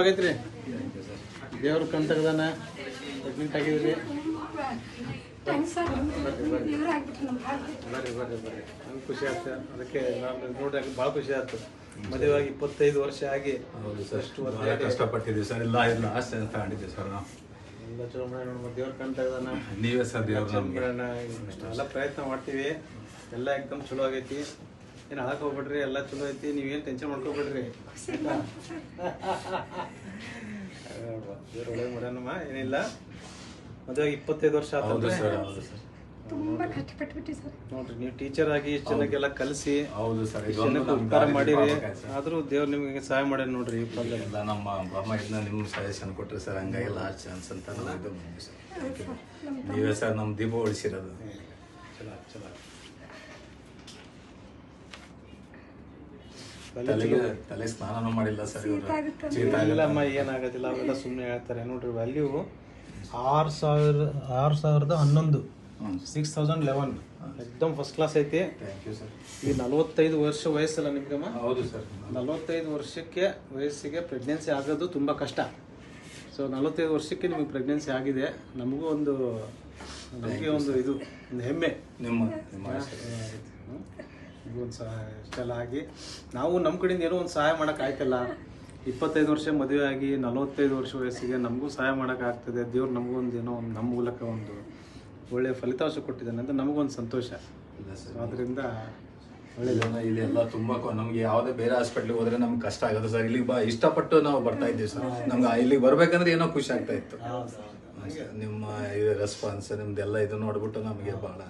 ಆಗೈತ್ರಿ ದೇವ್ರ ಕಣ್ ತೆಗ್ದಾನ ಅಡ್ಮಿಟ್ ಆಗಿದ್ರಿ. ಬರ್ರಿ ಬರ್ರಿ ಬರ್ರಿ ನಂಗೆ ಖುಷಿ ಆಗ್ತದೆ. ಅದಕ್ಕೆ ನಾನು ನೋಡ್ರಿ ಭಾಳ ಖುಷಿ ಆಯ್ತು. ಮದುವೆ ಆಗಿ 25 ವರ್ಷ ಆಗಿ ಅಷ್ಟು ಕಷ್ಟಪಟ್ಟಿದ್ದೀವಿ ಸರ್. ಎಲ್ಲ ಆಸೆ ತಗೊಂಡಿದ್ದೀವಿ ಸರ್. ನಾವು ಎಲ್ಲ ಚಲೋ ಮಾಡಿ ನೋಡಿ ದೇವ್ರ ಕಣ್ ತೆಗ್ದಾನ. ನೀವೇ ಸರ್ ದೇವ್ರ ಎಲ್ಲ ಪ್ರಯತ್ನ ಮಾಡ್ತೀವಿ. ಎಲ್ಲ ಎಕ್ದಮ್ ಚಲೋ ಆಗೈತಿ. ಏನು ಹಾಳಕ್ಕೆ ಹೋಗ್ಬಿಡ್ರಿ, ಎಲ್ಲ ಚಲೋ ಐತಿ. ನೀವೇನು ಟೆನ್ಷನ್ ಮಾಡ್ಕೊಬಿಡ್ರಿ. ದೇವ್ರ ಒಳ್ಳೆ ಮಾಡ್ಯಾನಮ್ಮ, ಏನಿಲ್ಲ. ಮದುವೆ 25 ವರ್ಷ ಆಯ್ತು ಸರ್. ನೋಡ್ರಿ, ನೀವು ಟೀಚರ್ ಆಗಿ ಇಷ್ಟು ಜನಕ್ಕೆಲ್ಲ ಕಲಿಸಿ ಹೌದು ಸರ್ ಉಪಕಾರ ಮಾಡಿರಿ. ಆದ್ರೂ ದೇವ್ರು ನಿಮಗೆ ಸಹಾಯ ಮಾಡ್ಯಾರ ನೋಡ್ರಿ. ಎಲ್ಲ ನಮ್ಮ ಅಮ್ಮ ಇದನ್ನ ನಿಮ್ಗೆ ಸಜೆಷನ್ ಕೊಟ್ರಿ ಸರ್. ಹಂಗಾಗಿ ಲಾಸ್ಟ್ ಚಾನ್ಸ್ ಅಂತ ನಾವು ಇದು ಬಂದ್ವಿ ಸರ್. ನೀವೇ ಸರ್ ನಮ್ಮ ದೀಪ ಉಳಿಸಿರೋದು. ಚಲೋ ಚಲೋ. ತಲೆ ಸ್ನಾನ ಮಾಡಿಲ್ಲ ಸರ್. ಇಲ್ಲಮ್ಮ, ಏನಾಗೋದಿಲ್ಲ. ಅವೆಲ್ಲ ಸುಮ್ಮನೆ ಹೇಳ್ತಾರೆ ನೋಡ್ರಿ. ವ್ಯಾಲ್ಯೂ 6,011 6011 ಎಕ್ದಮ್ ಫಸ್ಟ್ ಕ್ಲಾಸ್ ಐತಿ. Thank you sir. ಈ 45 ವರ್ಷ ವಯಸ್ಸಲ್ಲ ನಿಮ್ಗಮ್ಮ? ಹೌದು ಸರ್. 45 ವರ್ಷಕ್ಕೆ ವಯಸ್ಸಿಗೆ ಪ್ರೆಗ್ನೆನ್ಸಿ ಆಗೋದು ತುಂಬ ಕಷ್ಟ. ಸೊ 45 ವರ್ಷಕ್ಕೆ ನಿಮಗೆ ಪ್ರೆಗ್ನೆನ್ಸಿ ಆಗಿದೆ. ನಮಗೂ ಒಂದು ಇದು ಒಂದು ಹೆಮ್ಮೆ. ನಿಮ್ಮ ಒಂದು ಸಹಾಯ ಇಷ್ಟೆಲ್ಲ ಆಗಿ ನಾವು ನಮ್ಮ ಕಡೆಯಿಂದ ಏನೋ ಒಂದು ಸಹಾಯ ಮಾಡೋಕ್ಕಾಯ್ತಲ್ಲ. 25 ವರ್ಷ ಮದುವೆ ಆಗಿ 45 ವರ್ಷ ವಯಸ್ಸಿಗೆ ನಮಗೂ ಸಹಾಯ ಮಾಡೋಕ್ಕಾಗ್ತದೆ. ದೇವ್ರು ನಮಗೊಂದು ಏನೋ ಒಂದು ನಮ್ಮ ಮೂಲಕ ಒಂದು ಒಳ್ಳೆಯ ಫಲಿತಾಂಶ ಕೊಟ್ಟಿದ್ದಾನೆ ಅಂತ ನಮಗೊಂದು ಸಂತೋಷ. ಅದರಿಂದ ಇಲ್ಲೆಲ್ಲ ತುಂಬ ನಮ್ಗೆ ಯಾವುದೇ ಬೇರೆ ಹಾಸ್ಪಿಟ್ಲಿಗೆ ಹೋದ್ರೆ ನಮ್ಗೆ ಕಷ್ಟ ಆಗುತ್ತೆ ಸರ್. ಇಲ್ಲಿಗೆ ಇಷ್ಟಪಟ್ಟು ನಾವು ಬರ್ತಾ ಇದ್ದೀವಿ ಸರ್. ನಮ್ಗೆ ಇಲ್ಲಿಗೆ ಬರ್ಬೇಕಂದ್ರೆ ಏನೋ ಖುಷಿ ಆಗ್ತಾ ಇತ್ತು. ನಿಮ್ಮ ಇದು ರೆಸ್ಪಾನ್ಸ್ ನಿಮ್ದೆಲ್ಲ ಇದು ನೋಡ್ಬಿಟ್ಟು ನಮಗೆ ಭಾಳ